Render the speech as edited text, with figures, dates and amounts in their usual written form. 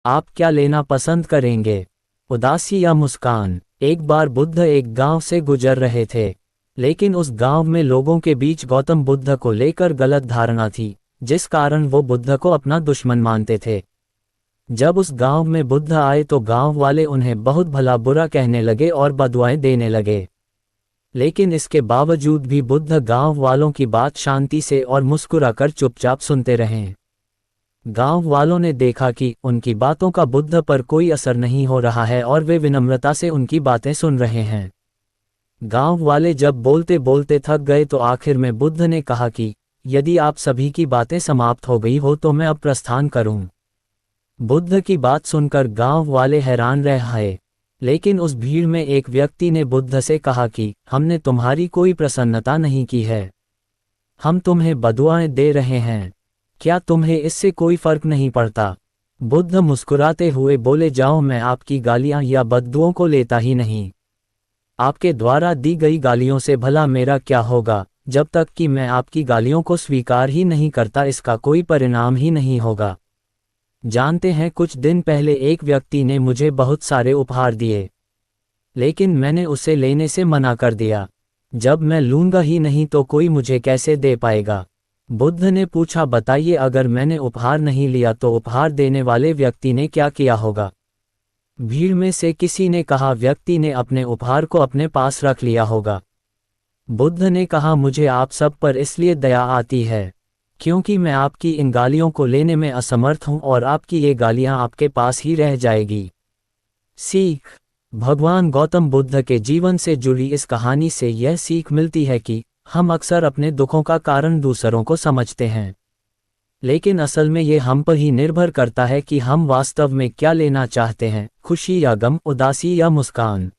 आप क्या लेना पसंद करेंगे, उदासी या मुस्कान? एक बार बुद्ध एक गांव से गुजर रहे थे, लेकिन उस गांव में लोगों के बीच गौतम बुद्ध को लेकर गलत धारणा थी, जिस कारण वो बुद्ध को अपना दुश्मन मानते थे। जब उस गांव में बुद्ध आए तो गांव वाले उन्हें बहुत भला बुरा कहने लगे और बदुआएं देने लगे। लेकिन इसके बावजूद भी बुद्ध गांव वालों की बात शांति से और मुस्कुराकर चुपचाप सुनते रहे। गांव वालों ने देखा कि उनकी बातों का बुद्ध पर कोई असर नहीं हो रहा है और वे विनम्रता से उनकी बातें सुन रहे हैं। गांव वाले जब बोलते बोलते थक गए तो आखिर में बुद्ध ने कहा कि यदि आप सभी की बातें समाप्त हो गई हो तो मैं अब प्रस्थान करूं। बुद्ध की बात सुनकर गांव वाले हैरान रह गए, लेकिन उस भीड़ में एक व्यक्ति ने बुद्ध से कहा कि हमने तुम्हारी कोई प्रसन्नता नहीं की है, हम तुम्हें बदुआएं दे रहे हैं, क्या तुम्हें इससे कोई फर्क नहीं पड़ता? बुद्ध मुस्कुराते हुए बोले, जाओ, मैं आपकी गालियां या बद्दुओं को लेता ही नहीं। आपके द्वारा दी गई गालियों से भला मेरा क्या होगा? जब तक कि मैं आपकी गालियों को स्वीकार ही नहीं करता इसका कोई परिणाम ही नहीं होगा। जानते हैं, कुछ दिन पहले एक व्यक्ति ने मुझे बहुत सारे उपहार दिए, लेकिन मैंने उसे लेने से मना कर दिया। जब मैं लूंगा ही नहीं तो कोई मुझे कैसे दे पाएगा? बुद्ध ने पूछा, बताइए, अगर मैंने उपहार नहीं लिया तो उपहार देने वाले व्यक्ति ने क्या किया होगा? भीड़ में से किसी ने कहा, व्यक्ति ने अपने उपहार को अपने पास रख लिया होगा। बुद्ध ने कहा, मुझे आप सब पर इसलिए दया आती है क्योंकि मैं आपकी इन गालियों को लेने में असमर्थ हूं और आपकी ये गालियां आपके पास ही रह जाएगी। सीख। भगवान गौतम बुद्ध के जीवन से जुड़ी इस कहानी से यह सीख मिलती है कि हम अक्सर अपने दुखों का कारण दूसरों को समझते हैं, लेकिन असल में ये हम पर ही निर्भर करता है कि हम वास्तव में क्या लेना चाहते हैं, खुशी या गम, उदासी या मुस्कान।